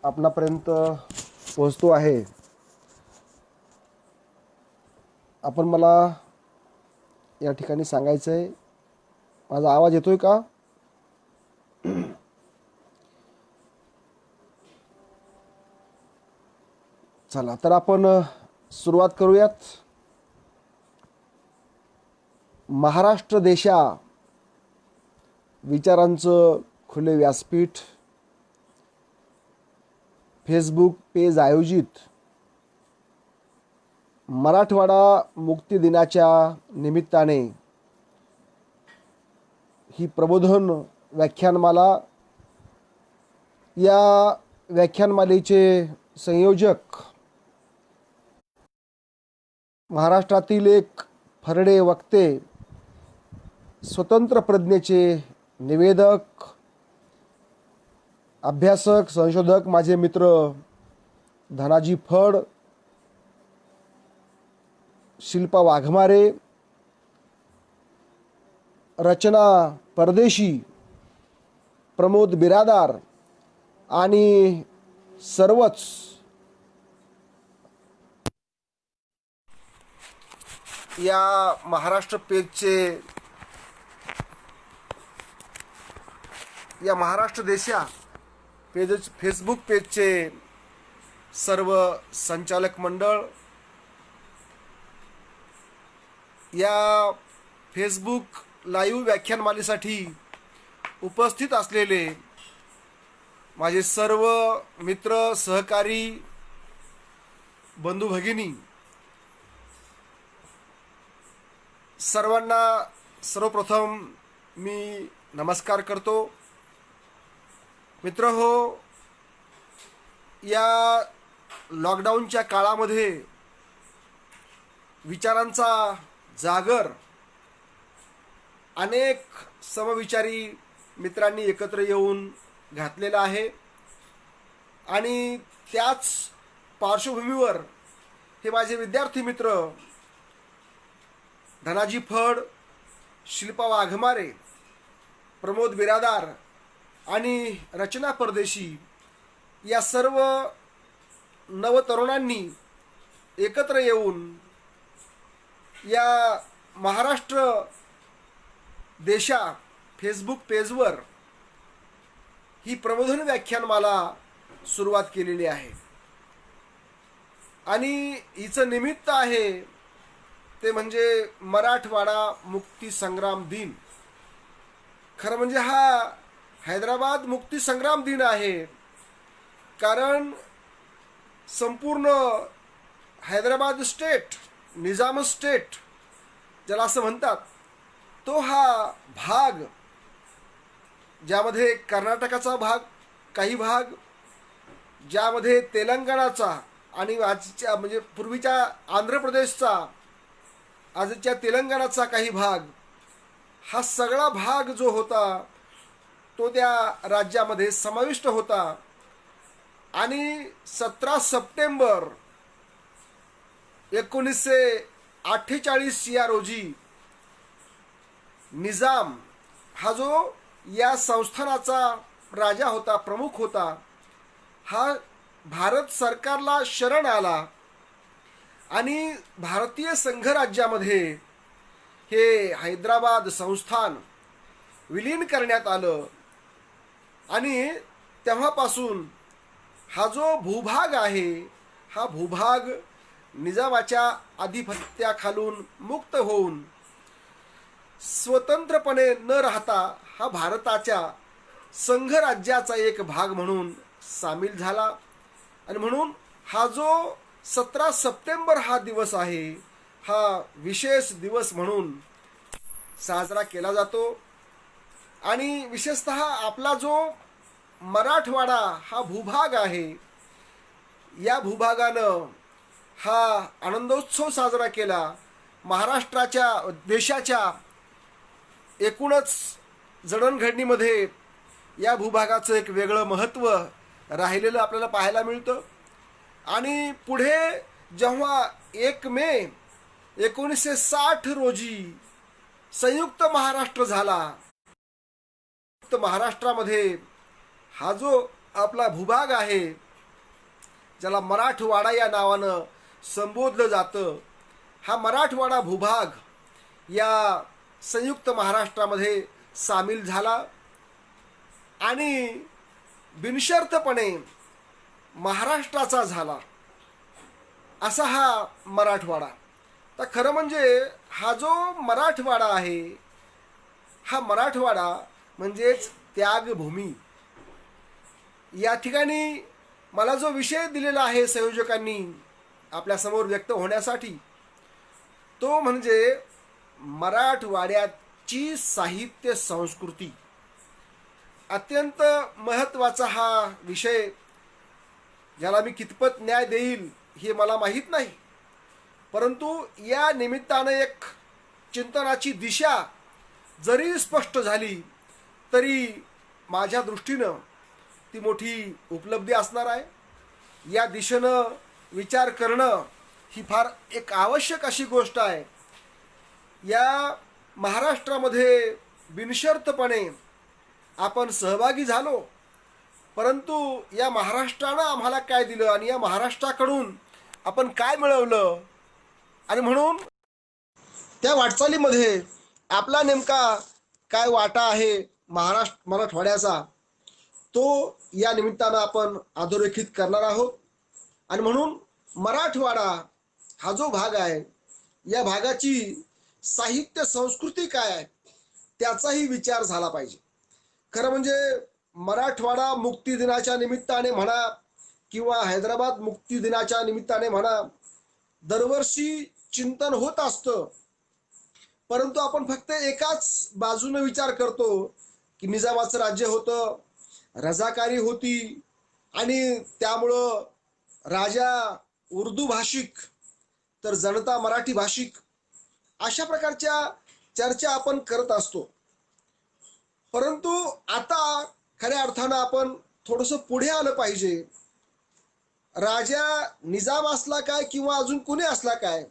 आपणापर्यंत पोहोचतो आहे. आपण मला या ठिकाणी सांगायचं आहे, माझा आवाज येतोय का? चला तर आपण सुरुवात करूयात. महाराष्ट्र देशा विचारांचं खुले व्यासपीठ फेसबुक पेज आयोजित मराठवाडा मुक्ती दिनाच्या निमित्ताने ही प्रबोधन व्याख्यानमाला, या व्याख्यानमालेचे संयोजक महाराष्ट्रातील एक फरडे वक्ते, स्वतंत्र प्रज्ञेचे निवेदक, अभ्यासक, संशोधक माझे मित्र धनाजी फड, शिल्पा वाघमारे, रचना परदेशी, प्रमोद बिरादार आणि सर्वच या महाराष्ट्र पेजचे, या महाराष्ट्र देशा पेज फेसबुक पेजचे सर्व संचालक मंडळ, या फेसबुक लाईव्ह व्याख्यानमालेसाठी उपस्थित असलेले माझे सर्व मित्र, सहकारी, बंधू भगिनी, सर्वांना सर्वप्रथम मी नमस्कार करतो. मित्र हो, या लॉकडाऊनच्या काळामध्ये विचारांचा जागर अनेक समविचारी मित्रांनी एकत्र येऊन घातलेला आहे आणि त्याच पार्श्वभूमीवर हे माझे विद्यार्थी मित्र धनाजी फड, शिल्पा वाघमारे, प्रमोद बिरादार आणि रचना परदेशी या सर्व नवतरुणांनी एकत्र येऊन या महाराष्ट्र देशा फेसबुक पेजवर ही प्रबोधन व्याख्यानमाला सुरुवात केलेली आहे आणि हिचं निमित्त आहे ते म्हणजे मराठवाडा मुक्ती संग्राम दिन. खरं म्हणजे हा हैदराबाद मुक्ती संग्राम दिन आहे, कारण संपूर्ण हैदराबाद स्टेट, निजाम स्टेट ज्याला असं म्हणतात, तो हा भाग ज्यामध्ये कर्नाटकाचा भाग, काही भाग ज्यामध्ये तेलंगणाचा आणि आजच्या म्हणजे पूर्वीच्या आंध्र प्रदेशचा, आजच्या तेलंगणाचा काही भाग, हा सगळा भाग जो होता तो त्या राज्यामध्ये समाविष्ट होता. आणि 17 सप्टेंबर 1948 या रोजी निजाम हा जो या संस्थानाचा राजा होता, प्रमुख होता, हा भारत सरकारला शरण आला आणि भारतीय संघराज्यामध्ये हे हैदराबाद संस्थान विलीन करण्यात आलं आणि तेव्हापासून हा जो भूभाग आहे, हा भूभाग निजामाच्या आधिपत्याखालून मुक्त होऊन स्वतंत्रपणे न राहता हा भारताच्या संघराज्याचा एक भाग म्हणून सामील झाला. आणि म्हणून हा जो 17 सप्टेंबर हा दिवस आहे, हा विशेष दिवस म्हणून साजरा केला जातो. आणि विशेषतः आपला जो मराठवाडा हा भूभाग आहे, या भूभागानं हा आनंदोत्सव साजरा केला. महाराष्ट्राच्या देशाच्या एकूणच जडणघडणीमध्ये या भूभागाचं एक वेगळं महत्त्व राहिलेलं आपल्याला पाहायला मिळतं. आणि पुढे जेव्हा 1 मे 1960 रोजी संयुक्त महाराष्ट्र झाला, संयुक्त महाराष्ट्रामध्ये हा जो आपला भूभाग आहे, ज्याला मराठवाडा या नावानं संबोधलं जातं, हा मराठवाडा भूभाग या संयुक्त महाराष्ट्रामध्ये सामील झाला आणि बिनशर्तपणे महाराष्ट्राचा झाला असा हा मराठवाडा. तर खरं म्हणजे हा जो मराठवाडा आहे, हा मराठवाडा म्हणजेच त्यागभूमी. या ठिकाणी मला जो विषय दिलेला आहे संयोजकांनी आपल्यासमोर व्यक्त होण्यासाठी, तो म्हणजे मराठवाड्याची साहित्य संस्कृती. अत्यंत महत्त्वाचा हा विषय, ज्याला मी कितपत न्याय देईल हे मला माहीत नाही, परंतु या निमित्तानं एक चिंतनाची दिशा जरी स्पष्ट झाली तरी माझ्या दृष्टीनं ती मोठी उपलब्धी असणार आहे. या दिशेनं विचार करणं ही फार एक आवश्यक अशी गोष्ट आहे. या महाराष्ट्रामध्ये बिनशर्तपणे आपण सहभागी झालो, परंतु या महाराष्ट्रानं आम्हाला काय दिलं आणि या महाराष्ट्राकडून आपण काय मिळवलं, आणि म्हणून त्या वाटचालीमध्ये आपला नेमका काय वाटा आहे मराठवाड्याचा, तो या निमित्तानं आपण अधोरेखित करणार आहोत. आणि म्हणून मराठवाडा हा जो भाग आहे, या भागाची साहित्य संस्कृती काय आहे त्याचाही विचार झाला पाहिजे. खरं म्हणजे मराठवाडा मुक्ती दिनाच्या निमित्ताने म्हणा किंवा हैदराबाद मुक्ती दिनाच्या निमित्ताने म्हणा, दरवर्षी चिंतन होत असतं, परंतु आपण फक्त एकाच बाजूने विचार करतो की निजामाचं राज्य होतं, रजाकारी होती आणि त्यामुळं राजा उर्दू भाषिक तर जनता मराठी भाषिक, अशा प्रकारच्या चर्चा आपण करत असतो. परंतु आता खऱ्या अर्थानं आपण थोडंसं पुढे आलं पाहिजे. राजा निजाम असला काय किंवा अजून कुणी असला काय,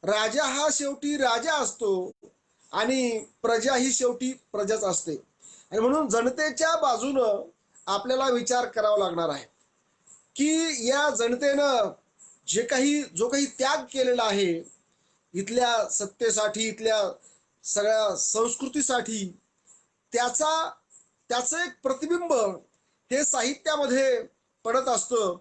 राजा हा शेवटी राजा असतो आणि प्रजा ही शेवटी प्रजाच असते. आणि म्हणून जनतेच्या बाजूनं आपल्याला विचार करावा लागणार आहे की या जनतेनं जो काही त्याग केलेला आहे इथल्या सत्तेसाठी, इथल्या सगळ्या संस्कृतीसाठी, त्याचं एक प्रतिबिंब हे साहित्यामध्ये पडत असतं.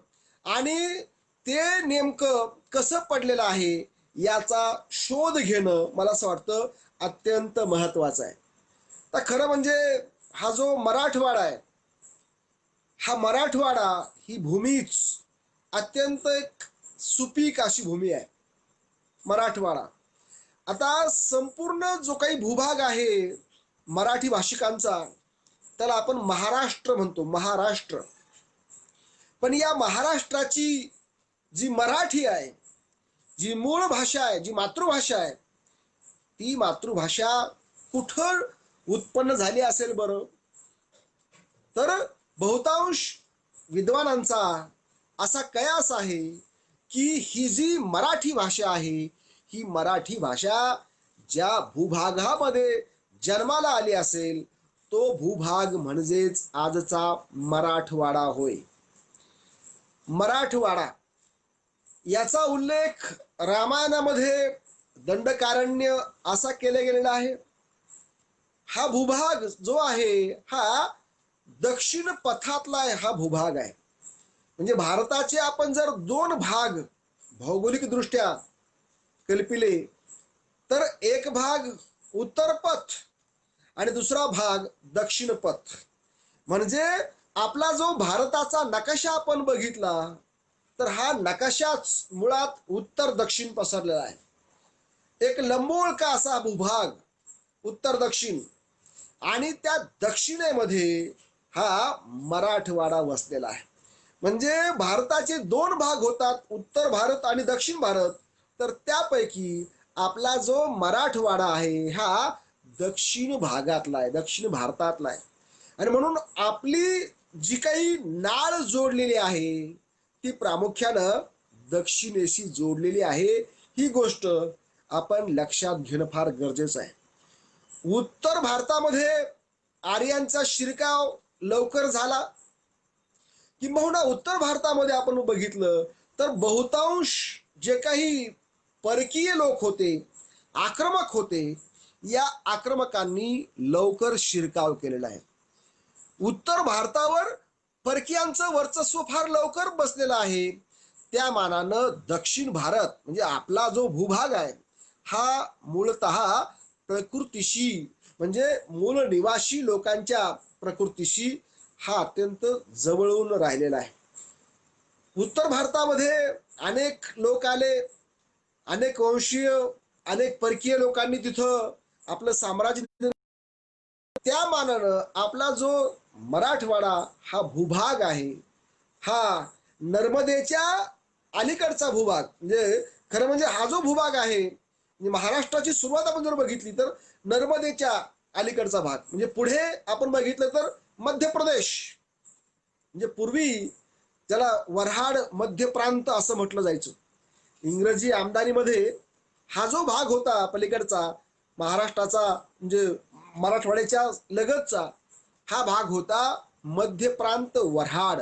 आणि ते नेमकं कसं पडलेलं आहे याचा शोध घेणं मला असं वाटतं अत्यंत महत्त्वाचं आहे. तर खरं म्हणजे हा जो मराठवाडा आहे, हा मराठवाडा ही भूमीच अत्यंत एक सुपीक अशी भूमी आहे मराठवाडा. आता संपूर्ण जो काही भूभाग आहे मराठी भाषिकांचा, त्याला आपण महाराष्ट्र म्हणतो, महाराष्ट्र. पण या महाराष्ट्राची जी मराठी आहे, जी मूळ भाषा आहे, जी मातृभाषा आहे, ती मातृभाषा कुठं उत्पन्न झाली असेल बरं? तर बहुतांश विद्वानांचा असा कयास आहे की ही जी मराठी भाषा आहे, ही मराठी भाषा ज्या भूभागामध्ये जन्माला आली असेल तो भूभाग म्हणजेच आजचा मराठवाडा होय. मराठवाडा याचा उल्लेख रामायणामध्ये दंडकारण्य असा केला गेलेला आहे. हा भूभाग जो आहे हा दक्षिण पथातला हा भूभाग आहे. म्हणजे भारताचे आपण जर 2 भाग भौगोलिक दृष्ट्या कल्पिले तर एक भाग उत्तर पथ आणि दुसरा भाग दक्षिण पथ. म्हणजे आपला जो भारताचा नकाशा आपण बघितला तर हा नकाशाच मुळात उत्तर दक्षिण पसरलेला आहे. एक लंबोळका असा भूभाग उत्तर दक्षिण, आणि त्या दक्षिणेमध्ये हा मराठवाडा वसलेला आहे. म्हणजे भारताचे दोन भाग होतात, उत्तर भारत आणि दक्षिण भारत. तर त्यापैकी आपला जो मराठवाडा आहे हा दक्षिण भागातला आहे, दक्षिण भारतातला आहे. आणि म्हणून आपली जी काही नाळ जोडलेली आहे ती प्रामुख्यानं दक्षिणेशी जोडलेली आहे. ही गोष्ट आपण लक्षात घेणं फार गरजेचं आहे. उत्तर भारतामध्ये आर्यांचा शिरकाव लवकर झाला, किंबहुना उत्तर भारतामध्ये आपण बघितलं तर बहुतांश जे काही परकीय लोक होते, आक्रमक होते, या आक्रमकांनी लवकर शिरकाव केलेला आहे. उत्तर भारतावर परकीयांचं वर्चस्व फार लवकर बसलेलं आहे. त्या मानानं दक्षिण भारत म्हणजे आपला जो भूभाग आहे हा मूळतः प्रकृतीशी म्हणजे मूळ निवासी लोकांच्या प्रकृतीशी हा अत्यंत जवळून राहिलेला आहे. उत्तर भारतामध्ये अनेक लोक आले, अनेक वंशीय, अनेक परकीय लोकांनी तिथं आपलं साम्राज्य. त्या मानानं आपला जो मराठवाडा हा भूभाग आहे हा नर्मदेच्या अलीकडचा भूभाग, म्हणजे खरं म्हणजे हा जो भूभाग आहे म्हणजे महाराष्ट्राची सुरुवात आपण जर बघितली तर नर्मदेच्या अलीकडचा भाग, म्हणजे पुढे आपण बघितलं तर मध्य प्रदेश, म्हणजे पूर्वी त्याला वऱ्हाड मध्य प्रांत असं म्हटलं जायचं. इंग्रजी आमदानीमध्ये हा जो भाग होता पलीकडचा महाराष्ट्राचा म्हणजे मराठवाड्याच्या लगतचा हा भाग होता मध्य प्रांत वऱ्हाड.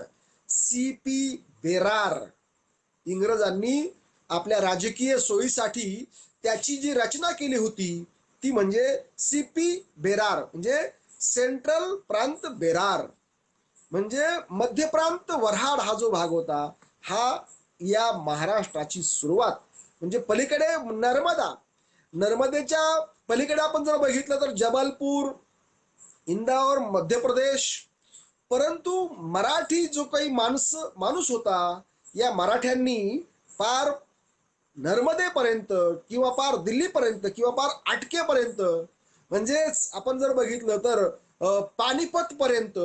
सी.पी. बेरार इंग्रजांनी आपल्या राजकीय सोयीसाठी त्याची जी रचना केली होती ती म्हणजे सी.पी. बेरार म्हणजे सेंट्रल प्रांत बेरार, म्हणजे मध्य प्रांत वऱ्हाड हा जो भाग होता हा या महाराष्ट्राची सुरुवात. म्हणजे पलीकडे नर्मदा, नर्मदेच्या पलीकडे आपण जर बघितलं तर जबलपूर, इंदौर मध्य प्रदेश. परंतु मराठी जो काही माणूस होता या मराठ्यांनी पार नर्मदेपर्यंत किंवा पार दिल्लीपर्यंत किंवा पार आटकेपर्यंत, म्हणजेच आपण जर बघितलं तर पानिपत पर्यंत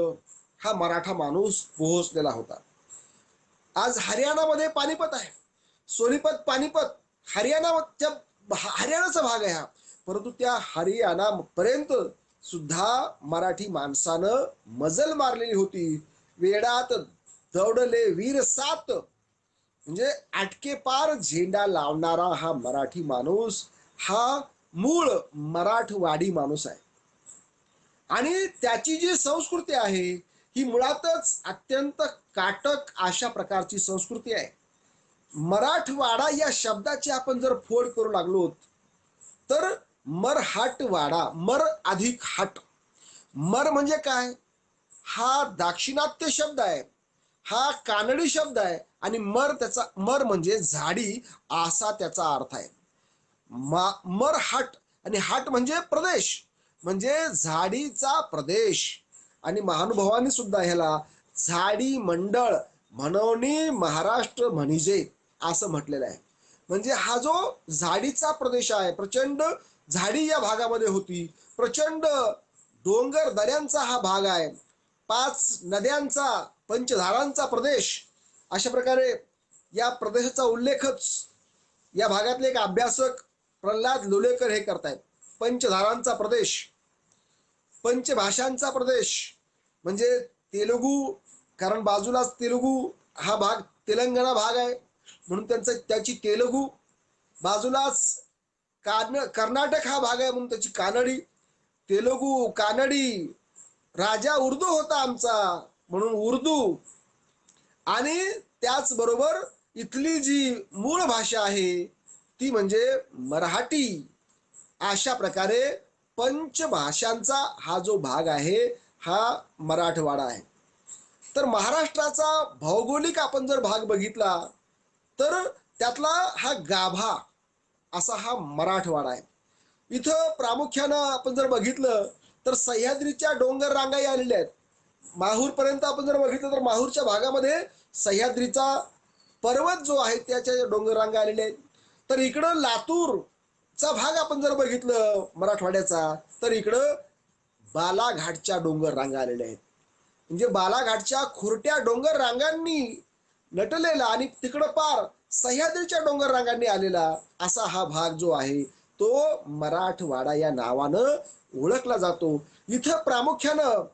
हा मराठा माणूस पोहोचलेला होता. आज हरियाणामध्ये पानिपत आहे, सोनीपत, पानिपत हरियाणाच्या हरियाणाचा भाग आहे हा. परंतु त्या हरियाणा पर्यंत सुद्धा मराठी माणसानं मजल मारलेली होती. वेडात दौडले वीर सात, म्हणजे आटके पार झेंडा लावणारा हा मराठी माणूस हा मूळ मराठवाडी माणूस आहे. आणि त्याची जी संस्कृती आहे ही मुळातच अत्यंत काटक अशा प्रकारची संस्कृती आहे. मराठवाडा या शब्दाची आपण जर फोड करू लागलो तर मरहाटवाडा, मर अधिक हाट. मर म्हणजे काय, हा दाक्षिणात्य शब्द आहे, हा कानडी शब्द आहे. आणि मर म्हणजे झाडी असा त्याचा अर्थ आहे. मरहाट आणि हाट म्हणजे प्रदेश, म्हणजे झाडीचा प्रदेश. आणि महानुभावांनी सुद्धा ह्याला झाडी मंडळ म्हणून महाराष्ट्र म्हणजे असं म्हटलेलं आहे. म्हणजे हा जो झाडीचा प्रदेश आहे, प्रचंड झाडी या भागामध्ये होती, प्रचंड डोंगर दऱ्यांचा हा भाग आहे, 5 नद्यांचा, पंचधारांचा प्रदेश. अशा प्रकारे या प्रदेशाचा उल्लेखच या भागातले एक अभ्यासक प्रल्हाद लोलेकर हे करतायत. पंचधारांचा प्रदेश, पंचभाषांचा प्रदेश, म्हणजे तेलुगू, कारण बाजूलाच तेलुगू हा भाग तेलंगणा भाग आहे म्हणून त्याची तेलुगू, बाजूलाच कर्नाटक हा भाग आहे म्हणून त्याची कानडी. तेलुगू, कानडी, राजा उर्दू होता आमचा म्हणून उर्दू. आणि त्याचबरोबर इथली जी मूळ भाषा आहे ती म्हणजे मराठी. अशा प्रकारे पंचभाषांचा हा जो भाग आहे हा मराठवाडा आहे. तर महाराष्ट्राचा भौगोलिक आपण जर भाग बघितला तर त्यातला हा गाभा असा हा मराठवाडा आहे. इथं प्रामुख्यानं आपण जर बघितलं तर सह्याद्रीच्या डोंगर रांगाही आलेल्या आहेत. माहूर पर्यंत आपण जर बघितलं तर माहूरच्या भागामध्ये सह्याद्रीचा पर्वत जो आहे त्याच्या डोंगर रांगा आलेल्या आहेत. तर इकडं लातूरचा भाग आपण जर बघितलं मराठवाड्याचा तर इकडं बालाघाटच्या डोंगर रांगा आलेल्या आहेत. म्हणजे बालाघाटच्या खुरट्या डोंगर रांगांनी नटलेला आणि तिकडं पार सह्याद्रीच्या डोंगर रांगांनी आलेला असा हा भाग जो आहे तो मराठवाडा या नावानं ओळखला जातो. इथं प्रामुख्यानं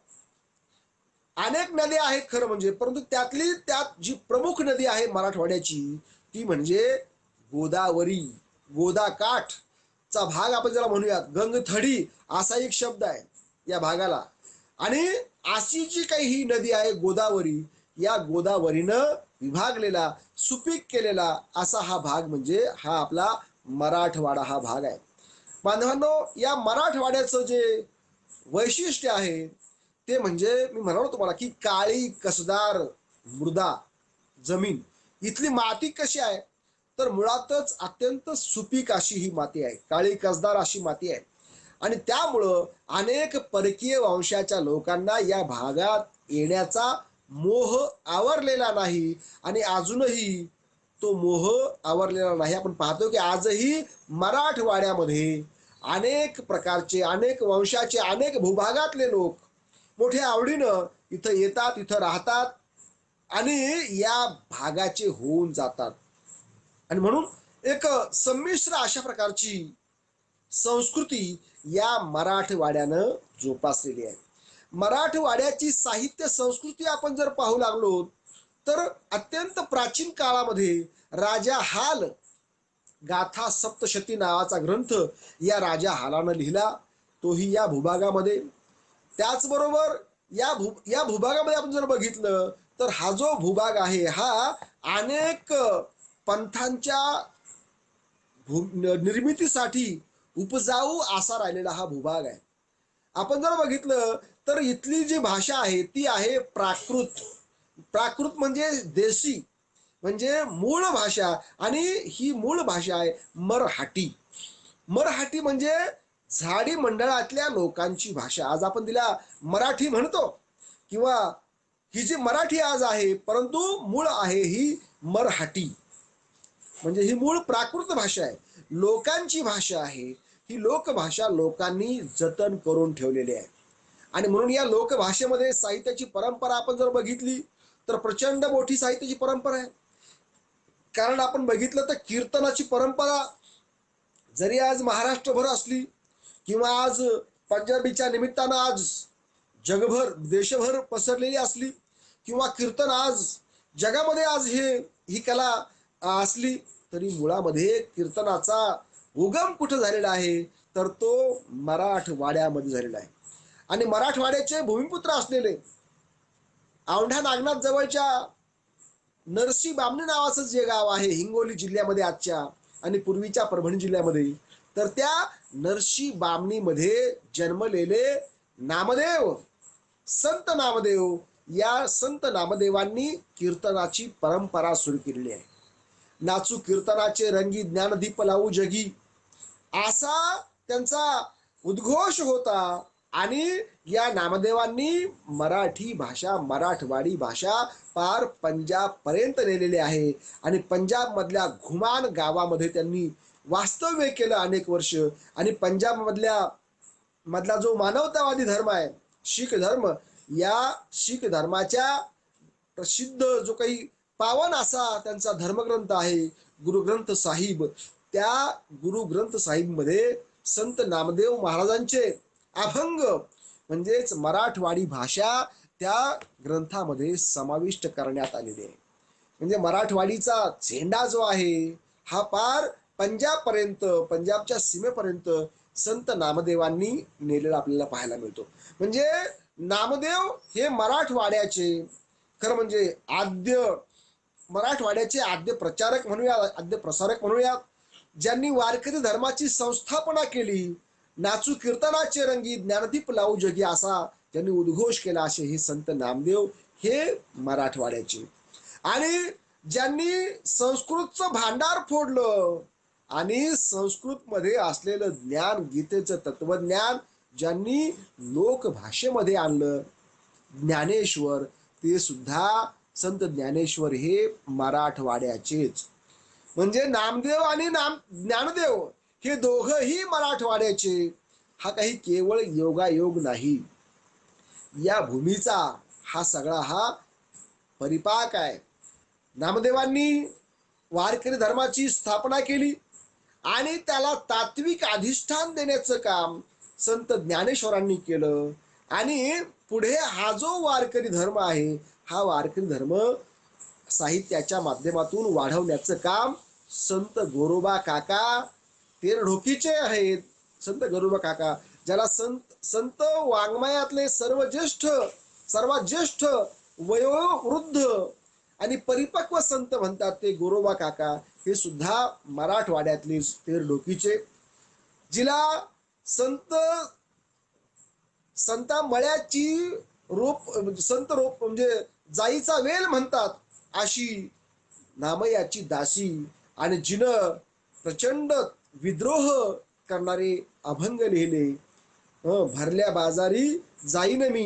अनेक नद्या आहेत खरं म्हणजे, परंतु त्यातली त्यात जी प्रमुख नदी आहे मराठवाड्याची ती म्हणजे गोदावरी. गोदाकाठचा भाग आपण ज्याला म्हणूयात, गंगथडी असा एक शब्द आहे या भागाला. आणि अशी जी काही ही नदी आहे गोदावरी, या गोदावरीनं विभागलेला सुपीक केलेला असा हा भाग म्हणजे हा आपला मराठवाडा हा भाग आहे. बांधवांनो, या मराठवाड्याचं जे वैशिष्ट्य आहे ते म्हणजे मी म्हणालो तुम्हाला की काळी कसदार मृदा जमीन. इथली माती कशी आहे तर मुळातच अत्यंत सुपीक अशी ही माती आहे, काळी कसदार अशी माती आहे. आणि त्यामुळं अनेक परकीय वंशाच्या लोकांना या भागात येण्याचा मोह आवरलेला नाही आणि अजूनही तो मोह आवरलेला नाही. आपण पाहतो की आजही मराठवाड्यामध्ये अनेक प्रकारचे, अनेक वंशाचे, अनेक भूभागातले लोक मोठ्या आवडीनं इथं येतात, इथं राहतात आणि या भागाचे होऊन जातात. आणि म्हणून एक संमिश्र अशा प्रकारची संस्कृती या मराठवाड्यानं जोपासलेली आहे. मराठवाड्याची साहित्य संस्कृती आपण जर पाहू लागलो तर अत्यंत प्राचीन काळामध्ये राजा हाल गाथा सप्तशती नावाचा ग्रंथ या राजा हालानं लिहिला, तोही या भूभागामध्ये. त्याचबरोबर या भूभागामध्ये आपण जर बघितलं तर हा जो भूभाग आहे हा अनेक पंथांच्या निर्मितीसाठी उपजाऊ असा राहिलेला हा भूभाग आहे. आपण जर बघितलं तर इथली जी भाषा आहे ती आहे प्राकृत. प्राकृत म्हणजे देशी, म्हणजे मूळ भाषा. आणि ही मूळ भाषा आहे मराठी. मराठी म्हणजे झाडी मंडळातल्या लोकांची भाषा. आज आपण तिला मराठी म्हणतो किंवा ही जी मराठी आज आहे, परंतु मूळ आहे ही मराठी. म्हणजे ही मूळ प्राकृत भाषा आहे, लोकांची भाषा आहे. ही लोकभाषा लोकांनी जतन करून ठेवलेली आहे. आणि म्हणून या लोकभाषेमध्ये साहित्याची परंपरा आपण जर बघितली तर प्रचंड मोठी साहित्याची परंपरा आहे. कारण आपण बघितलं तर कीर्तनाची परंपरा जरी आज महाराष्ट्रभर असली किंवा आज पंजाबीच्या निमित्तानं आज जगभर देशभर पसरलेली असली किंवा कीर्तन आज जगामध्ये आज ही कला असली, तरी मुळामध्ये कीर्तनाचा उगम कुठं झालेला आहे तर तो मराठवाड्यामध्ये झालेला आहे. आणि मराठवाड्याचे भूमिपुत्र असलेले औंढा नागनाथ जवळच्या नरसी बामणी नावाचं जे गाव आहे हिंगोली जिल्ह्यामध्ये आजच्या आणि पूर्वीच्या परभणी जिल्ह्यामध्ये, तर त्या नरसी बामणीमध्ये जन्मलेले नामदेव, संत नामदेव, या संत नामदेवांनी कीर्तनाची परंपरा सुरू केलेली आहे. नाचू कीर्तनाचे रंगी ज्ञानदीप लावू जगी असा त्यांचा उद्घोष होता. आणि या नामदेवांनी मराठी भाषा, मराठवाडी भाषा पार पंजाब पर्यंत नेलेली आहे. आणि पंजाब मधल्या घुमान गावामध्ये त्यांनी वास्तव्य केलं अनेक वर्ष. आणि पंजाब मधला जो मानवतावादी धर्म आहे शीख धर्म, या शीख धर्माच्या प्रसिद्ध जो काही पावन असा त्यांचा धर्मग्रंथ आहे गुरुग्रंथ साहिब, त्या गुरुग्रंथ साहिब मध्ये संत नामदेव महाराजांचे अभंग म्हणजेच मराठवाडी भाषा त्या ग्रंथामध्ये समाविष्ट करण्यात आलेली आहे. म्हणजे मराठवाडीचा झेंडा जो आहे हा पार पंजाब पर्यंत, पंजाबच्या सीमेपर्यंत संत नामदेवांनी नेलेला आपल्याला पाहायला मिळतो. म्हणजे नामदेव हे मराठवाड्याचे खरं म्हणजे मराठवाड्याचे आद्य प्रचारक म्हणूया, आद्य प्रसारक म्हणूया, ज्यांनी वारकरी धर्माची संस्थापना केली. नाचू कीर्तनाचे रंगी ज्ञानदीप लावू जगी असा ज्यांनी उद्घोष केला असे हे संत नामदेव हे मराठवाड्याचे. आणि ज्यांनी संस्कृतचं भांडार फोडलं आणि संस्कृत मध्ये असलेलं ज्ञान, गीतेचं तत्वज्ञान ज्यांनी लोकभाषेमध्ये आणलं, ज्ञानेश्वर, ते सुद्धा संत ज्ञानेश्वर हे मराठवाड्याचेच. म्हणजे नामदेव आणि ज्ञानदेव हे दोघंही मराठवाड्याचे. हा काही केवळ योगायोग नाही, या भूमीचा हा सगळा हा परिपाक आहे. नामदेवांनी वारकरी धर्माची स्थापना केली आणि त्याला तात्विक अधिष्ठान देण्याचं काम संत ज्ञानेश्वरांनी केलं. आणि पुढे हा जो वारकरी धर्म आहे, हा वारकरी धर्म साहित्याच्या माध्यमातून वाढवण्याचं काम संत गोरोबा काका तेरढोकीचे आहेत. संत गोरोबा काका, ज्याला संत वाङ्मयातले सर्वात ज्येष्ठ वयोवृद्ध आणि परिपक्व संत म्हणतात, ते गोरोबा काका हे सुद्धा मराठवाड्यातले तेरढोकीचे, जिला संता मळ्याची संत रोप म्हणजे जाईचा वेल म्हणतात, अशी नामयाची दासी आणि जिनं प्रचंड विद्रोह करणारे अभंग लिहिले. भरल्या बाजारी जाईन मी,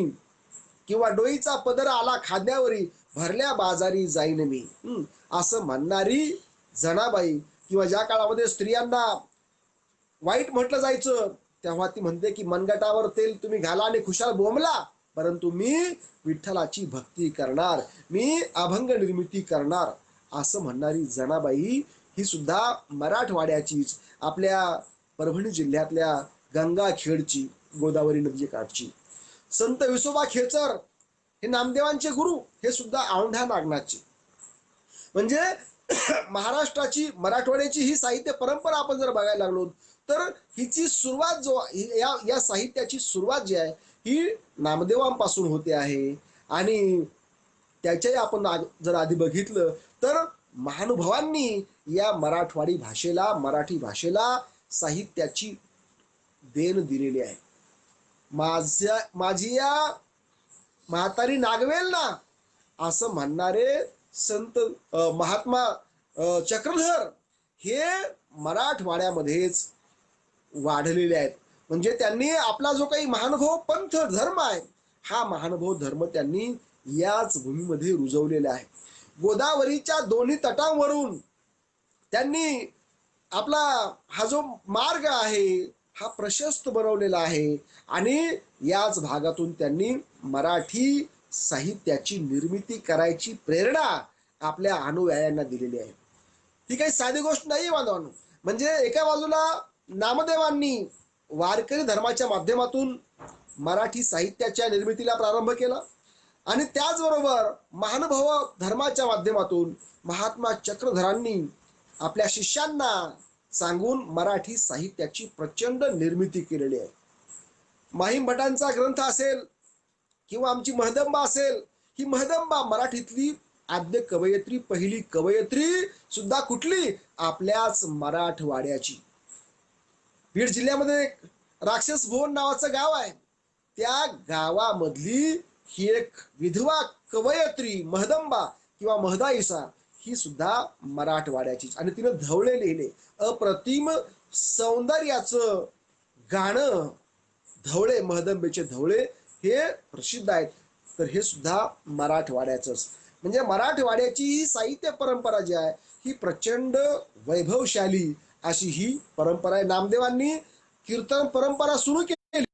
किंवा डोईचा पदर आला खांद्यावरी, भरल्या बाजारी जाईन मी, असं म्हणणारी जनाबाई, किंवा ज्या काळामध्ये स्त्रियांना वाईट म्हटलं जायचं, तेव्हा ती म्हणते की मनगटावर तेल तुम्ही घाला आणि खुशाल बोंबला, परंतु मी विठ्ठलाची भक्ती करणार, मी अभंग निर्मिती करणार, असं म्हणणारी जनाबाई ही सुद्धा मराठवाड्याचीच, आपल्या परभणी जिल्ह्यातल्या गंगाखेडची, गोदावरी नदी काठची. संत विसोबा खेचर हे नामदेवांचे गुरु, हे सुद्धा औंढा नागनाथचे. म्हणजे महाराष्ट्राची, मराठवाड्याची ही साहित्य परंपरा आपण जर बघायला लागलो, तर हिची सुरुवात या साहित्याची सुरुवात जी आहे ही नामदेवांपासून होते आहे. आणि त्याच्याही आपण जर आधी बघितलं तर महानुभावांनी या मराठवाडी भाषेला, मराठी भाषेला साहित्याची देण दिलेली आहे. माझी या म्हातारी नागवेल ना, असं म्हणणारे संत महात्मा चक्रधर हे मराठवाड्यामध्येच वाढलेले आहेत. म्हणजे त्यांनी आपला जो काही महानुभव पंथ धर्म आहे, हा महानुभव धर्म त्यांनी याच भूमीमध्ये रुजवलेला आहे. गोदावरीच्या दोन्ही तटांवरून त्यांनी आपला हा जो मार्ग आहे हा प्रशस्त बनवलेला आहे, आणि याच भागातून त्यांनी मराठी साहित्याची निर्मिती करायची प्रेरणा आपल्या अनुयायांना दिलेली आहे. ही काही साधी गोष्ट नाही बांधवांनो. म्हणजे एका बाजूला नामदेवांनी वारकरी धर्माच्या माध्यमातून मराठी साहित्याच्या निर्मितीला प्रारंभ केला, आणि त्याचबरोबर महानुभाव धर्माच्या माध्यमातून महात्मा चक्रधरांनी आपल्या शिष्यांना सांगून मराठी साहित्याची प्रचंड निर्मिती केलेली आहे. माहीम भटांचा ग्रंथ असेल किंवा आमची महदंबा असेल, ही महदंबा मराठीतली आद्य कवयित्री, पहिली कवयित्री सुद्धा कुठली, आपल्याच मराठवाड्याची. बीड जिल्ह्यामध्ये राक्षस भुवन नावाचं गाव आहे, त्या गावामधली ही एक विधवा कवयित्री महदंबा किंवा महदाईसा, ही सुद्धा मराठवाड्याचीच. आणि तिनं धवळे लिहिले, अप्रतिम सौंदर्याचं गाणं धवळे, महदंबेचे धवळे हे प्रसिद्ध आहेत. तर हे सुद्धा मराठवाड्याचंच. म्हणजे मराठवाड्याची ही साहित्य परंपरा जी आहे ही प्रचंड वैभवशाली अशी ही परंपरा आहे. नामदेवांनी कीर्तन परंपरा सुरू केली,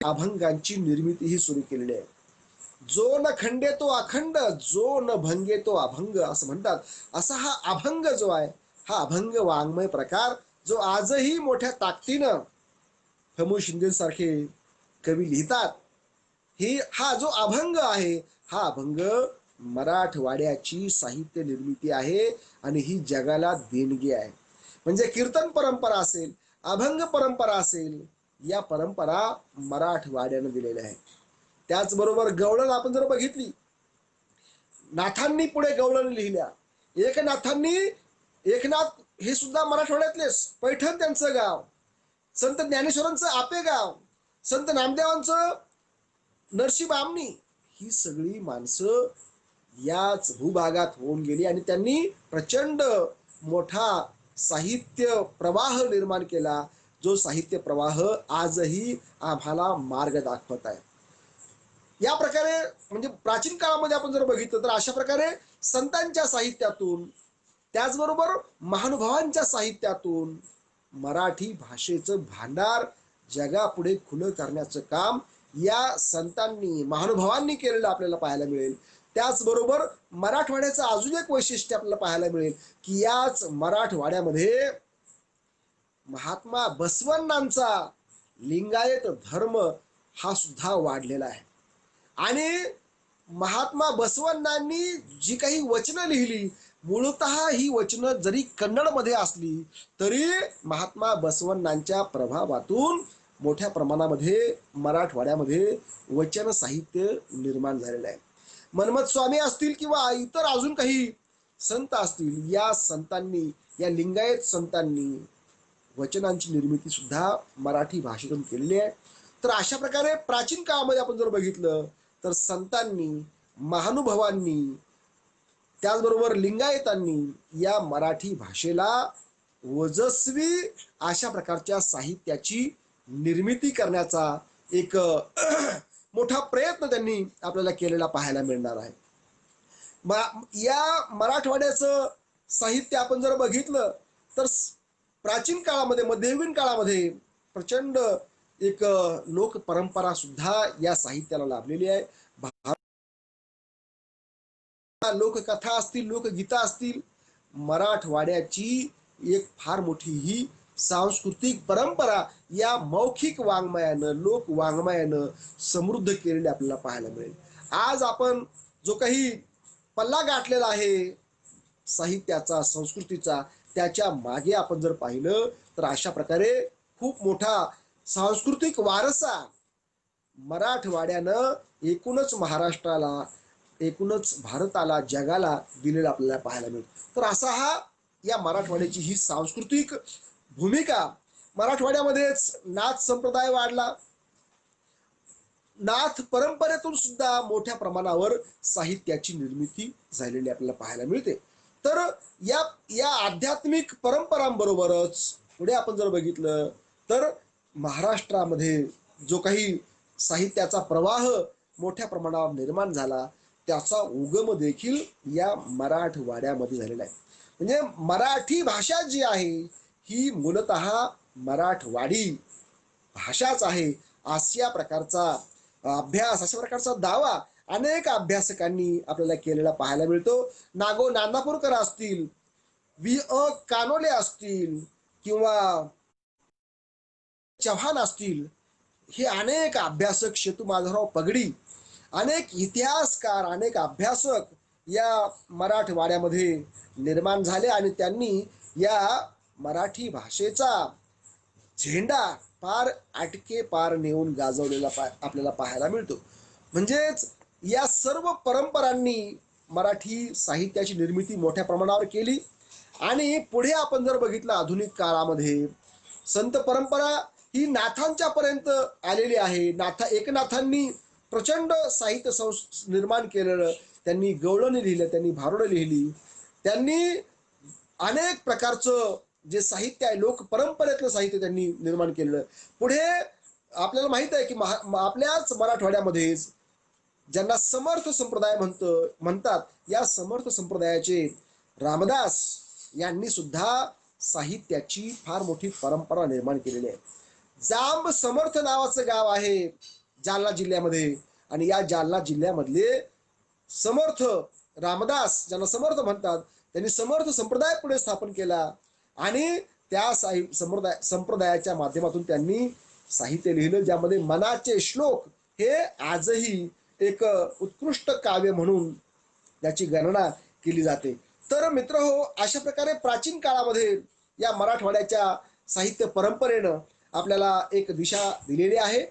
अभंगांची निर्मिती ही सुरू केलेली आहे. जो न खंडे तो अखंड, जो न भंगे तो अभंग, असं म्हणतात. असा हा अभंग जो आहे, हा अभंग वाङ्मय प्रकार जो आजही मोठ्या ताकदीनं ह.मु. शिंदे सारखे कवी लिहितात, हा जो अभंग आहे, हा अभंग मराठवाड्याची साहित्य निर्मिती आहे, आणि ही जगाला देणगी आहे. म्हणजे कीर्तन परंपरा असेल, अभंग परंपरा असेल, या परंपरा मराठवाड्यानं दिलेल्या आहे. त्याचबरोबर गवळण आपण जर बघितली, नाथांनी पुढे गवळण लिहिल्या. एकनाथ हे सुद्धा मराठवाड्यातलेच, पैठण त्यांचं गाव, संत ज्ञानेश्वरांचं आपेगाव, संत नामदेवांचं नरसी बामणी, ही सगळी माणसं याच भूभागात होऊन गेली, आणि त्यांनी प्रचंड मोठा साहित्य प्रवाह निर्माण केला, जो साहित्य प्रवाह आजही आम्हाला मार्ग दाखवत आहे. या प्रकारे म्हणजे प्राचीन काळामध्ये आपण जर बघितलं तर अशा प्रकारे संतांच्या साहित्यातून, त्याचबरोबर महानुभावांच्या साहित्यातून मराठी भाषेचं भांडार जगापुढे खुलं करण्याचं काम या संतांनी महानुभावांनी केलेलं आपल्याला पाहायला मिळेल. त्याचबरोबर मराठवाड्याचं अजून एक वैशिष्ट्य आपल्याला पाहायला मिळेल की याच मराठवाड्यामध्ये महात्मा बसवण्णांचा लिंगायत धर्म हा सुद्धा वाढलेला आहे. आणि महात्मा बसवण्णांनी जी काही वचनं लिहिली, मूळतः ही वचनं जरी कन्नडमध्ये असली तरी महात्मा बसवण्णांच्या प्रभावातून मोठ्या प्रमाणामध्ये मराठवाड्यामध्ये वचन साहित्य निर्माण झालेलं आहे. मनमथ स्वामी असतील किंवा इतर अजून काही संत असतील, या संतांनी, या लिंगायत संतांनी वचनांची निर्मिती सुद्धा मराठी भाषेतून केलेली आहे. तर अशा प्रकारे प्राचीन काळामध्ये आपण जर बघितलं तर संतांनी, महानुभावांनी, त्याचबरोबर लिंगायतांनी या मराठी भाषेला ओजस्वी अशा प्रकारच्या साहित्याची निर्मिती करण्याचा एक मोठा प्रयत्न त्यांनी आपल्याला केलेला पाहायला मिळणार आहे. या मराठवाड्याचं साहित्य आपण जर बघितलं तर प्राचीन काळामध्ये, मध्ययुगीन काळामध्ये प्रचंड एक लोक परंपरा सुद्धा या साहित्याला लाभलेली आहे. लोककथा असतील, लोकगीता असतील, मराठवाड्याची एक फार मोठी ही सांस्कृतिक परंपरा या मौखिक वाङ्मयानं, लोक वाङ्मयानं समृद्ध केलेली आपल्याला पाहायला मिळेल. आज आपण जो काही पल्ला गाठलेला आहे साहित्याचा, संस्कृतीचा, त्याच्या मागे आपण जर पाहिलं तर अशा प्रकारे खूप मोठा सांस्कृतिक वारसा मराठवाड्यानं एकूणच महाराष्ट्राला, एकूणच भारताला, जगाला दिलेला आपल्याला पाहायला मिळतो. तर असा हा या मराठवाड्याची ही सांस्कृतिक भूमिका. मराठवाड्यामध्येच नाथ संप्रदाय वाढला. नाथ परंपरेतून सुद्धा मोठ्या प्रमाणावर साहित्याची निर्मिती झालेली आपल्याला पाहायला मिळते. तर या या आध्यात्मिक परंपरांबरोबरच पुढे आपण जर बघितलं तर महाराष्ट्रामध्ये जो काही साहित्याचा प्रवाह मोठ्या प्रमाणावर निर्माण झाला त्याचा उगम देखील या मराठवाड्यामध्ये झालेला आहे. म्हणजे मराठी भाषा जी आहे ही मूलतः मराठवाडी भाषाच आहे, अशा प्रकारचा अभ्यास, अशा प्रकारचा दावा अनेक अभ्यासकांनी आपल्याला केलेला पाहायला मिळतो. नागो नांदापूरकर असतील, V.अ. कानोले असतील किंवा चव्हाण असतील, हे अनेक अभ्यासक, शेतू माधवराव पगडी, अनेक इतिहासकार, अनेक अभ्यासक या मराठवाड्यामध्ये निर्माण झाले आणि त्यांनी या मराठी भाषेचा झेंडा पार आटके पार नेऊन गाजवलेला आपल्याला पाहायला मिळतो. म्हणजेच या सर्व परंपरांनी मराठी साहित्याची निर्मिती मोठ्या प्रमाणावर केली. आणि पुढे आपण जर बघितलं आधुनिक काळामध्ये संत परंपरा ही नाथांच्या पर्यंत आलेली आहे. एकनाथांनी प्रचंड साहित्य निर्माण केलेलं, त्यांनी गवळणी लिहिलं, त्यांनी भारुडं लिहिली, त्यांनी अनेक प्रकारचं जे साहित्य आहे, लोक परंपरेतलं साहित्य त्यांनी निर्माण केलेलं. पुढे आपल्याला माहित आहे की आपल्याच मराठवाड्यामध्ये ज्यांना समर्थ संप्रदाय म्हणतात, या समर्थ संप्रदायाचे रामदास यांनी सुद्धा साहित्याची फार मोठी परंपरा निर्माण केलेली आहे. जांब समर्थ नावाचं गाव आहे जालना जिल्ह्यामध्ये, आणि या जालना जिल्ह्यामधले समर्थ रामदास, ज्यांना समर्थ म्हणतात, त्यांनी समर्थ संप्रदाय पुढे स्थापन केला आणि त्या संप्रदायाच्या माध्यमातून त्यांनी साहित्य लिहिलं, ज्यामध्ये मनाचे श्लोक हे आजही एक उत्कृष्ट काव्य म्हणून त्याची गणना केली जाते. तर मित्र हो, अशा प्रकारे प्राचीन काळामध्ये या मराठवाड्याच्या साहित्य परंपरेनं आपल्याला एक दिशा दिलेली आहे.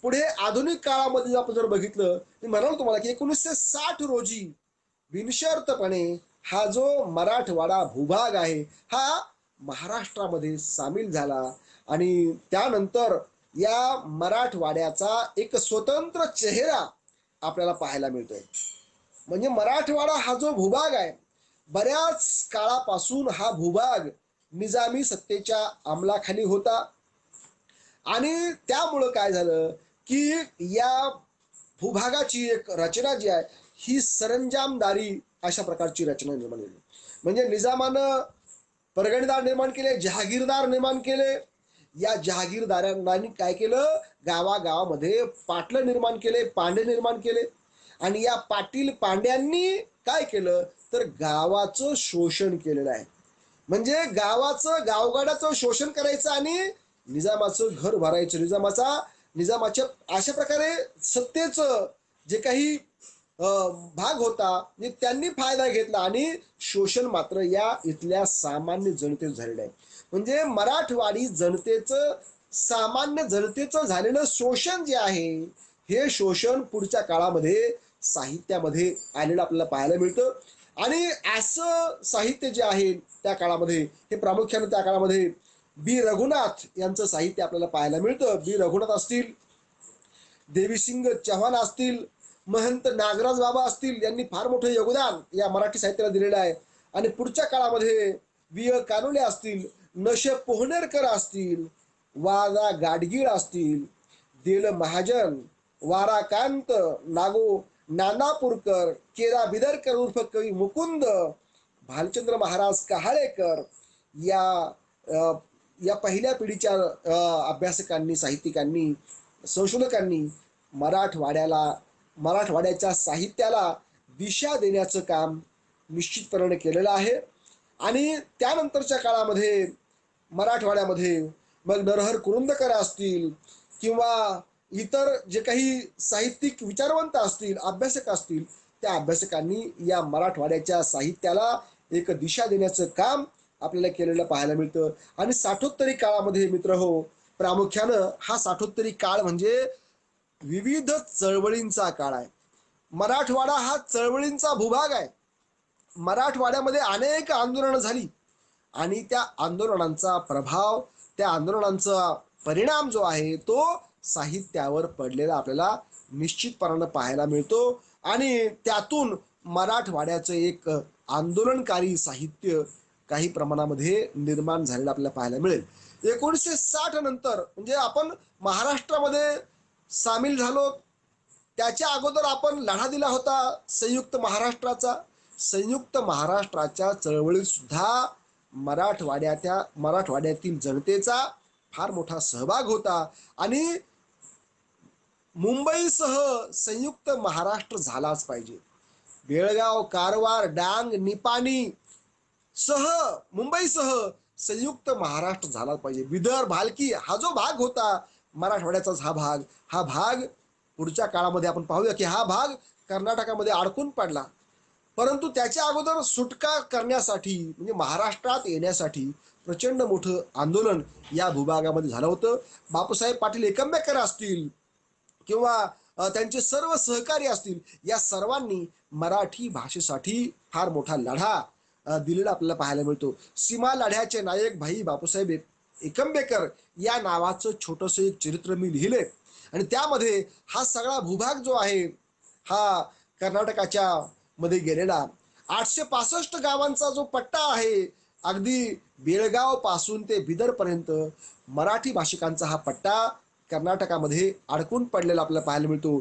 पुढे आधुनिक काळामध्ये आपण जर बघितलं, मी म्हणालो तुम्हाला की 1960 रोजी बिनशर्तपणे हा जो मराठवाडा भूभाग आहे हा महाराष्ट्रामध्ये सामील झाला आणि त्यानंतर या मराठवाड्याचा एक स्वतंत्र चेहरा आपल्याला पाहायला मिळतोय. म्हणजे मराठवाडा हा जो भूभाग आहे, बऱ्याच काळापासून हा भूभाग निजामी सत्तेच्या अंमलाखाली होता आणि त्यामुळं काय झालं की या भूभागाची एक रचना जी आहे ही सरंजामदारी अशा प्रकारची रचना निर्माण झाली. म्हणजे निजामानं परगणेदार निर्माण केले, जहागीरदार निर्माण केले. या जहागीरदारांनी काय केलं, गावागावामध्ये पाटलं निर्माण केले, पांडे निर्माण केले. आणि या पाटील पांड्यांनी काय केलं तर गावाचं शोषण केलेलं आहे. म्हणजे गावगाड्याचं शोषण करायचं आणि निजामाचं घर भरायचं. निजामाच्या अशा प्रकारे सत्तेचं जे काही भाग होता म्हणजे त्यांनी फायदा घेतला आणि शोषण मात्र या इथल्या सामान्य जनतेत झालेलं आहे. म्हणजे मराठवाडी जनतेचं, सामान्य जनतेचं झालेलं शोषण जे आहे, हे शोषण पुढच्या काळामध्ये साहित्यामध्ये आलेलं आपल्याला पाहायला मिळतं. आणि असं साहित्य जे आहे त्या काळामध्ये, हे प्रामुख्याने त्या काळामध्ये बी रघुनाथ यांचं साहित्य आपल्याला पाहायला मिळतं. बी रघुनाथ असतील, देवीसिंग चव्हाण असतील, महंत नागराज बाबा असतील, यांनी फार मोठं योगदान या मराठी साहित्याला दिलेलं आहे. आणि पुढच्या काळामध्ये वि कानोले असतील, नश पोहनेरकर असतील, वारा गाडगीळ असतील, दिल महाजन, वाराकांत, नानापूरकर, केरा बिदरकर उर्फ कवी मुकुंद, भालचंद्र महाराज कहाळेकर या पहिल्या पिढीच्या अभ्यासकांनी, साहित्यिकांनी, संशोधकांनी मराठवाड्याच्या साहित्याला दिशा देण्याचं काम निश्चितपणे केलेलं आहे. आणि त्यानंतरच्या काळामध्ये मराठवाड्यामध्ये मग नरहर कुरुंदकर असतील किंवा इतर जे काही साहित्यिक विचारवंत असतील, अभ्यासक असतील, त्या अभ्यासकांनी या मराठवाड्याच्या साहित्याला एक दिशा देण्याचं काम आपल्याला केलेलं पाहायला मिळतं. आणि साठोत्तरी काळामध्ये मित्र हो, प्रामुख्यानं हा साठोत्तरी काळ म्हणजे विविध चळवळींचा काळ आहे. मराठवाडा हा चळवळींचा भूभाग आहे. मराठवाड्यामध्ये अनेक आंदोलनं झाली आणि त्या आंदोलनांचा प्रभाव, त्या आंदोलनांचा परिणाम जो आहे तो साहित्यावर पडलेला आपल्याला निश्चितपणानं पाहायला मिळतो. आणि त्यातून मराठवाड्याचं एक आंदोलनकारी साहित्य काही प्रमाणामध्ये निर्माण झालेलं आपल्याला पाहायला मिळेल. 1960 नंतर म्हणजे आपण महाराष्ट्रामध्ये सामील झालो, त्याच्या अगोदर आपण लढा दिला होता संयुक्त महाराष्ट्राचा. संयुक्त महाराष्ट्राच्या चळवळीत सुद्धा मराठवाड्यातील जनतेचा फार मोठा सहभाग होता. आणि मुंबईसह संयुक्त महाराष्ट्र झालाच पाहिजे. बेळगाव, कारवार, डांग, निपाणी सह, मुंबईसह संयुक्त महाराष्ट्र झालाच पाहिजे. बिदर, भालकी हा जो भाग होता मराठवाड्याचाच हा भाग पुढच्या काळामध्ये आपण पाहूया की हा भाग कर्नाटकामध्ये अडकून पडला. परंतु त्याच्या अगोदर सुटका करण्यासाठी म्हणजे महाराष्ट्रात येण्यासाठी प्रचंड मोठं आंदोलन या भूभागामध्ये झालं होतं. बापूसाहेब पाटील एकंबेकर असतील किंवा त्यांचे सर्व सहकारी असतील, या सर्वांनी मराठी भाषेसाठी फार मोठा लढा दिलेला आपल्याला पाहायला मिळतो. सीमा लढ्याचे नायक भाई बापूसाहेब एकंबेकर या नावाचं छोटंसं एक चरित्र मी लिहिले. आणि त्यामध्ये हा सगळा भूभाग जो आहे हा कर्नाटकाच्या मध्ये गेलेला 865 गावांचा जो पट्टा आहे, अगदी बेळगाव पासून ते बिदर पर्यंत मराठी भाषिकांचा हा पट्टा कर्नाटकामध्ये अडकून पडलेला आपल्याला पाहायला मिळतो.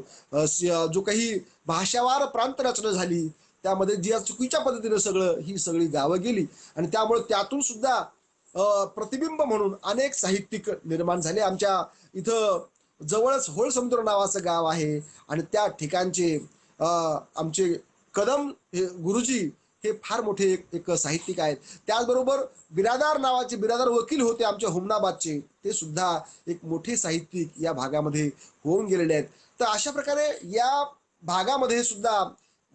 जो काही भाषावार प्रांत रचना झाली त्यामध्ये जी चुकीच्या पद्धतीने ही सगळी गावं गेली आणि त्यामुळे त्यातून सुद्धा प्रतिबिंब म्हणून अनेक साहित्यिक निर्माण झाले. आमच्या इथं जवळच होळसमुद्र नावाचं गाव आहे आणि त्या ठिकाणचे आमचे कदम हे गुरुजी हे फार मोठे एक साहित्यिक आहेत. त्याचबरोबर बिरादार वकील होते आमच्या हुमनाबादचे, ते सुद्धा एक मोठे साहित्यिक या भागामध्ये होऊन गेलेले आहेत. तर अशा प्रकारे या भागामध्ये सुद्धा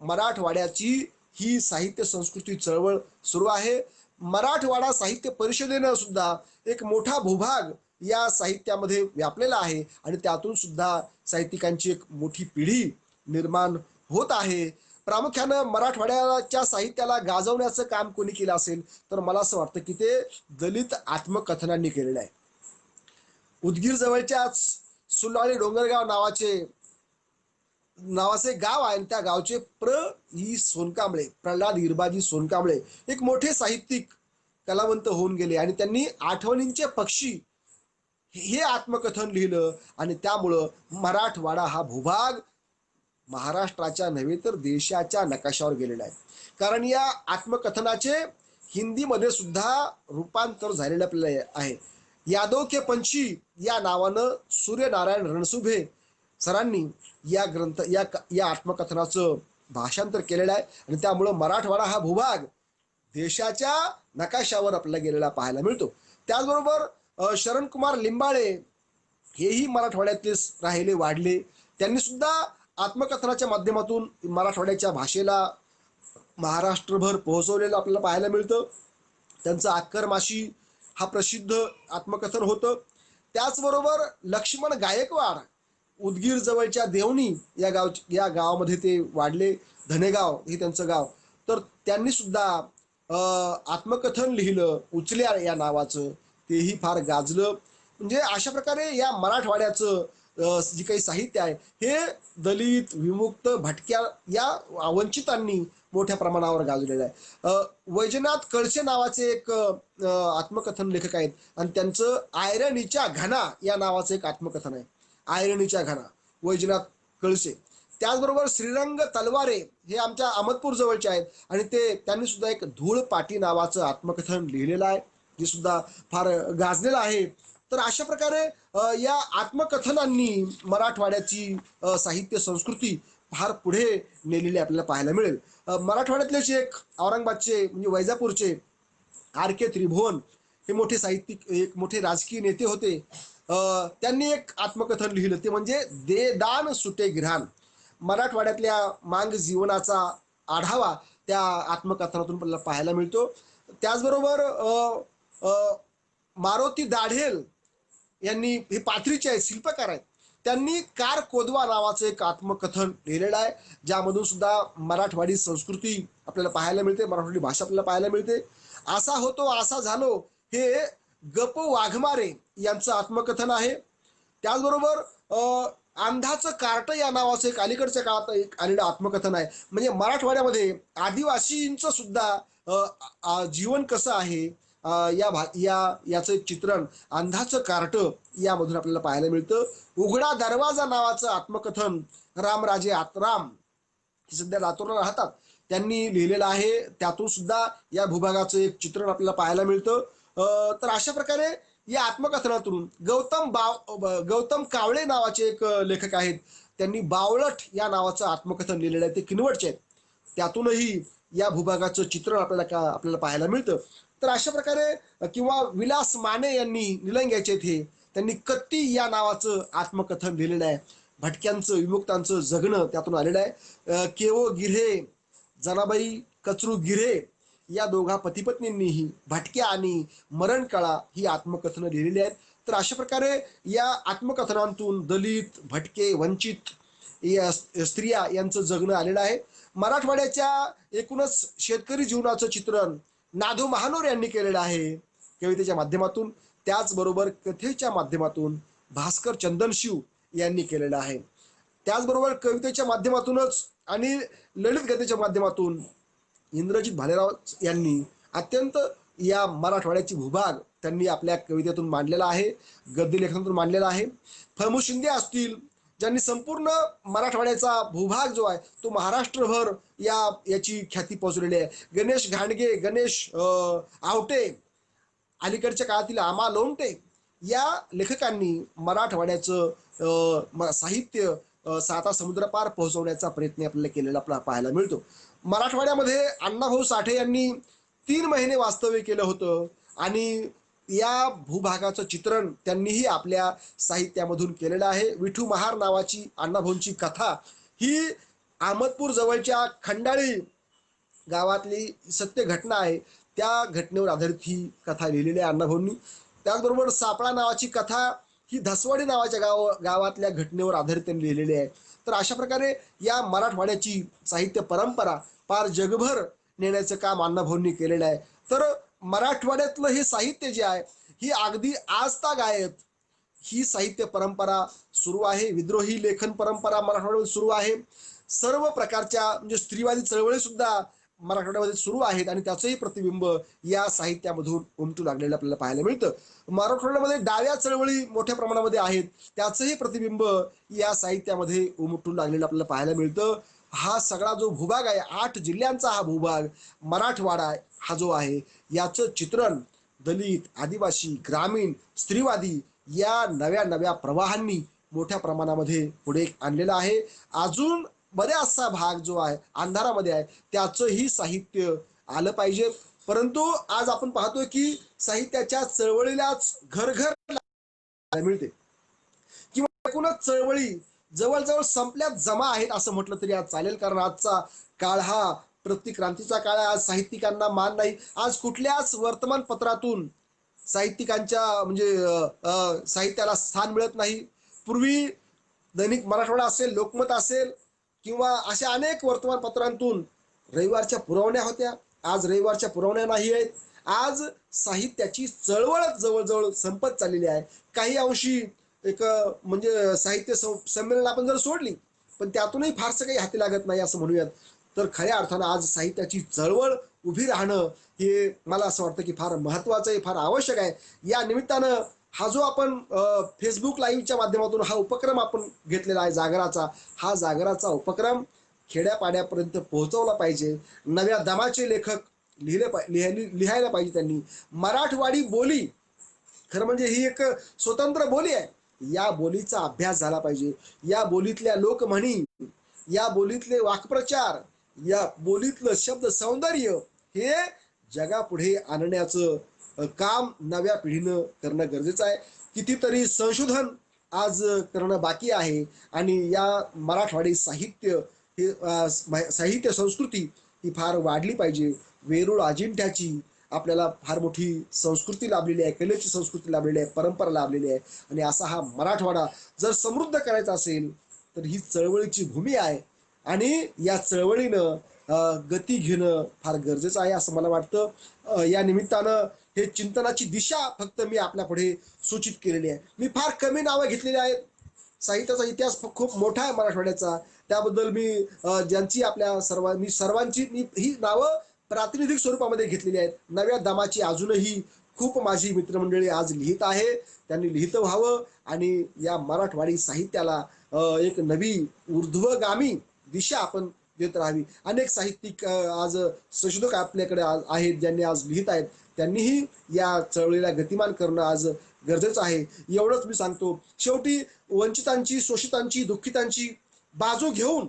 मराठवाड्याची ही साहित्य संस्कृती चळवळ सुरू आहे. मराठवाडा साहित्य परिषदेनं सुद्धा एक मोठा भूभाग या साहित्यामध्ये व्यापलेला आहे आणि त्यातून सुद्धा साहित्यिकांची एक मोठी पिढी निर्माण होत आहे. प्रामुख्यानं मराठवाड्याच्या साहित्याला गाजवण्याचं काम कोणी केलं असेल तर मला असं वाटतं की ते दलित आत्मकथनांनी केलेलं आहे. उदगीर जवळच्याच सुलाळी डोंगरगाव नावाचे गाव आहे. त्या गावचे प्रल्हाद हिरबाजी सोनकांबळे एक मोठे साहित्यिक कलावंत होऊन गेले आणि त्यांनी आठवणींचे पक्षी हे आत्मकथन लिहिलं आणि त्यामुळं मराठवाडा हा भूभाग महाराष्ट्राच्या नव्हे तर देशाच्या नकाशावर गेलेला आहे. कारण या आत्मकथनाचे हिंदीमध्ये सुद्धा रूपांतर झालेलं आपल्याला आहे. यादव के पंछी या नावानं सूर्यनारायण रणसुभे सरांनी या आत्मकथनाचं भाषांतर केलेलं आहे आणि त्यामुळं मराठवाडा हा भूभाग देशाच्या नकाशावर आपल्याला गेलेला पाहायला मिळतो. त्याचबरोबर शरणकुमार लिंबाळे हेही मराठवाड्यातले राहिले वाढले. त्यांनी सुद्धा आत्मकथनाच्या माध्यमातून मराठवाड्याच्या भाषेला महाराष्ट्रभर पोहोचवलेलं आपल्याला पाहायला मिळतं. त्यांचं आक्करमाशी हा प्रसिद्ध आत्मकथन होतं. त्याचबरोबर लक्ष्मण गायकवाड उदगीर जवळच्या देवणी या गावामध्ये ते वाढले. धनेगाव हे त्यांचं गाव. तर त्यांनी सुद्धा आत्मकथन लिहिलं उचल्या या नावाचं. तेही फार गाजलं. म्हणजे अशा प्रकारे या मराठवाड्याचं जे काही साहित्य आहे हे दलित विमुक्त भटक्या या वंचितांनी मोठ्या प्रमाणावर गाजलेलं आहे. वैजनाथ कळसे नावाचे एक आत्मकथन लेखक आहेत आणि त्यांचं आयरणीच्या घना या नावाचं एक आत्मकथन आहे. आयरणीच्या घना वैजनाथ कळसे. त्याचबरोबर श्रीरंग तलवारे हे आमच्या अहमदपूर जवळचे आहेत आणि त्यांनी सुद्धा एक धूळ पाटी नावाचं आत्मकथन लिहिलेलं आहे जे सुद्धा फार गाजलेलं आहे. तर अशा प्रकारे या आत्मकथनांनी मराठवाड्याची साहित्य संस्कृती फार पुढे नेलेली आपल्याला पाहायला मिळेल. मराठवाड्यातलेच एक औरंगाबादचे म्हणजे वैजापूरचे आर के त्रिभुवन हे मोठे साहित्यिक एक मोठे राजकीय नेते होते. त्यांनी एक आत्मकथन लिहिलं ते म्हणजे दे दान सुटे गिऱ्हाण. मराठवाड्यातल्या मांग जीवनाचा आढावा त्या आत्मकथनातून आपल्याला पाहायला मिळतो. त्याचबरोबर मारुती दाढेल यांनी हे पाथरीचे आहेत शिल्पकार आहेत. त्यांनी कार कोदवा नावाचं एक आत्मकथन लिहिलेलं आहे ज्यामधून सुद्धा मराठवाडी संस्कृती आपल्याला पाहायला मिळते. मराठवाडी भाषा आपल्याला पाहायला मिळते. असा होतो असा झालो हे गप वाघमारे यांचं आत्मकथन आहे. त्याचबरोबर अंधाचं कार्ट या नावाचं एक अलीकडच्या काळात एक आलेलं आत्मकथन आहे. म्हणजे मराठवाड्यामध्ये आदिवासींचं सुद्धा जीवन कसं आहे याचं एक चित्रण अंधाचं कार्ट यामधून आपल्याला पाहायला मिळतं. उघडा दरवाजा नावाचं आत्मकथन रामराजे आत्राम सध्या लातूरला राहतात त्यांनी लिहिलेलं आहे. त्यातून सुद्धा या भूभागाचं एक चित्रण आपल्याला पाहायला मिळतं. तर अशा प्रकारे या आत्मकथनातून गौतम कावळे नावाचे एक लेखक आहेत. त्यांनी बावळट या नावाचं आत्मकथन लिहिलेलं आहे. ते किनवटचे आहेत. त्यातूनही या भूभागाचं चित्रण आपल्याला पाहायला मिळतं. तर अशा प्रकारे किंवा विलास माने यांनी निलंग्याचे थे त्यांनी कत्ती या नावाचं आत्मकथन लिहिलेलं आहे. भटक्यांचं विमुक्तांचं जगणं त्यातून आलेलं आहे. केवो गिऱ्हे जनाबाई कचरू गिऱ्हे या दोघा पतीपत्नींनीही भटक्या आणि मरणकळा ही आत्मकथनं लिहिलेली आहेत. तर अशा प्रकारे या आत्मकथनांतून दलित भटके वंचित या स्त्रिया यांचं जगणं आलेलं आहे. मराठवाड्याच्या एकूणच शेतकरी जीवनाचं चित्रण नाधो महानोर यांनी केलेलं आहे कवितेच्या माध्यमातून. त्याचबरोबर कथेच्या माध्यमातून भास्कर चंदनशिव यांनी केलेलं आहे. त्याचबरोबर कवितेच्या माध्यमातूनच आणि ललित गीतेच्या माध्यमातून इंद्रजित भालेराव यांनी अत्यंत या मराठवाड्याची भूभाग त्यांनी आपल्या कवितेतून मांडलेला आहे. गद्य लेखनातून मांडलेला आहे. फमू शिंदे असतील ज्यांनी संपूर्ण मराठवाड्याचा भूभाग जो आहे तो महाराष्ट्रभर याची ख्याती पोहोचलेली आहे. गणेश घाणगे गणेश आवटे अलीकडच्या काळातील आमा लोमटे या लेखकांनी मराठवाड्याचं साहित्य साता समुद्रपार पोहोचवण्याचा प्रयत्न आपल्याला केलेला आपल्याला पाहायला मिळतो. मराठवाड्यामध्ये अण्णाभाऊ साठे यांनी 3 महिने वास्तव्य केलं होतं आणि या भूभागाचं चित्रण त्यांनीही आपल्या साहित्यामधून केलेलं आहे. विठू महार नावाची अण्णाभाऊंची कथा ही अहमदपूर जवळच्या खंडाळी गावातली सत्य घटना आहे. त्या घटनेवर आधारित ही कथा लिहिलेली आहे अण्णाभाऊंनी. त्याचबरोबर सापळा नावाची कथा ही धसवाडी नावाच्या गावातल्या घटनेवर आधारित त्यांनी लिहिलेली आहे. तर अशा प्रकारे या मराठवाड्याची साहित्य परंपरा पार जगभर नेण्याचं काम अण्णाभाऊंनी केलेलं आहे. तर मराठवाड्यातलं हे साहित्य जे आहे ही अगदी आजतागायत ही साहित्य परंपरा सुरू आहे. विद्रोही लेखन परंपरा मराठवाड्यात सुरू आहे. सर्व प्रकारच्या म्हणजे स्त्रीवादी चळवळी सुद्धा मराठवाड्यामध्ये सुरू आहेत आणि त्याचंही प्रतिबिंब या साहित्यामधून उमटू लागलेलं आपल्याला पाहायला मिळतं. मराठवाड्यामध्ये डाव्या चळवळी मोठ्या प्रमाणामध्ये आहेत. त्याचंही प्रतिबिंब या साहित्यामध्ये उमटू लागलेलं आपल्याला पाहायला मिळतं. हा सगळा जो भूभाग आहे 8 जिल्ह्यांचा हा भूभाग मराठवाडा हा जो आहे याचं चित्रण दलित, आदिवासी, ग्रामीण, स्त्रीवादी या नव्या नव्या प्रवाहांनी मोठ्या प्रमाणामध्ये पुढे आणलेला आहे. अजून बऱ्याचसा भाग जो आहे अंधारामध्ये आहे, त्याचंही साहित्य आलं पाहिजे. परंतु आज आपण पाहतोय की साहित्याच्या चळवळीलाच घर घर मिळते, किंवा एकूणच चळवळी जवळजवळ संपल्यात जमा आहेत असं म्हटलं तरी आज चालेल. कारण आजचा काळ हा प्रतिक्रांतीचा काळ आहे. आज साहित्यिकांना मान नाही. आज कुठल्याच वर्तमानपत्रातून साहित्यिकांच्या म्हणजे साहित्याला स्थान मिळत नाही. पूर्वी दैनिक मराठवाडा असेल, लोकमत असेल किंवा अशा अनेक वर्तमानपत्रांतून रविवारच्या पुरवण्या होत्या. आज रविवारच्या पुरवण्या नाही आहेत. आज साहित्याची चळवळच जवळजवळ संपत चाललेली आहे. काही अंशी एक म्हणजे साहित्य संमेलन आपण जर सोडली, पण त्यातूनही फारसं काही हाती लागत नाही असं म्हणूयात. तर खऱ्या अर्थानं आज साहित्याची चळवळ उभी राहणं हे मला असं वाटतं की फार महत्वाचं आहे, फार आवश्यक आहे. या निमित्तानं हा जो आपण फेसबुक लाईव्हच्या माध्यमातून हा उपक्रम आपण घेतलेला आहे जागराचा, हा जागराचा उपक्रम खेड्यापाड्यापर्यंत पोहोचवला पाहिजे. नव्या दमाचे लेखक लिहायला पाहिजे. त्यांनी मराठवाडी बोली, खरं म्हणजे ही एक स्वतंत्र बोली आहे. या बोलीचा अभ्यास झाला पाहिजे. या बोलीतल्या लोकम्हणी, या बोलीतले वाक्प्रचार, या बोलीतलं शब्द सौंदर्य हे जगापुढे आणण्याचं काम नव्या पिढीनं करणं गरजेचं आहे. कितीतरी संशोधन आज करणं बाकी आहे. आणि या मराठवाडी साहित्य हे साहित्य संस्कृती ही फार वाढली पाहिजे. वेरूळ अजिंठ्याची आपल्याला फार मोठी संस्कृती लाभलेली आहे, कलेची संस्कृती लाभलेली आहे, परंपरा लाभलेली आहे. आणि असा हा मराठवाडा जर समृद्ध करायचा असेल तर ही चळवळीची भूमी आहे. आणि या चळवळीनं गती घेणं फार गरजेचं आहे असं मला वाटतं. या निमित्तानं हे चिंतनाची दिशा फक्त मी आपल्या पुढे सूचित केलेली आहे. मी फार कमी नावं घेतलेली आहेत. साहित्याचा इतिहास खूप मोठा आहे मराठवाड्याचा. त्याबद्दल मी ज्यांची आपल्या सर्वांची मी ही नावं प्रातिनिधिक स्वरूपामध्ये घेतलेली आहेत. नव्या दमाची अजूनही खूप माझी मित्रमंडळी आज लिहित आहे. त्यांनी लिहित व्हावं आणि या मराठवाडी साहित्याला एक नवी ऊर्ध्वगामी दिशा आपण देत राहावी. अनेक साहित्यिक आज संशोधक आपल्याकडे आहेत ज्यांनी आज लिहित आहेत. त्यांनीही या चळवळीला गतिमान करणं आज गरजेचं आहे. एवढंच मी सांगतो. शेवटी वंचितांची, शोषितांची, दुःखितांची बाजू घेऊन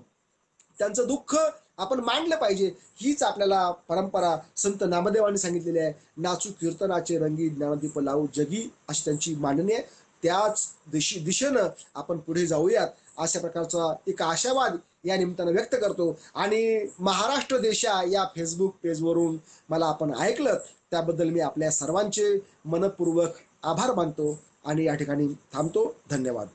त्यांचं दुःख आपण मांडलं पाहिजे. हीच आपल्याला परंपरा संत नामदेवांनी सांगितलेली आहे. नाचू कीर्तनाचे रंगी, ज्ञानदीप लावू जगी, अशी त्यांची मांडणी आहे. त्याच दिशेनं आपण पुढे जाऊयात अशा प्रकारचा एक आशावाद या निमित्तानं व्यक्त करतो. आणि महाराष्ट्र देशा या फेसबुक पेजवरून मला आपण ऐकलं त्याबद्दल मी आपल्या सर्वांचे मनपूर्वक आभार मानतो आणि या ठिकाणी थांबतो. धन्यवाद.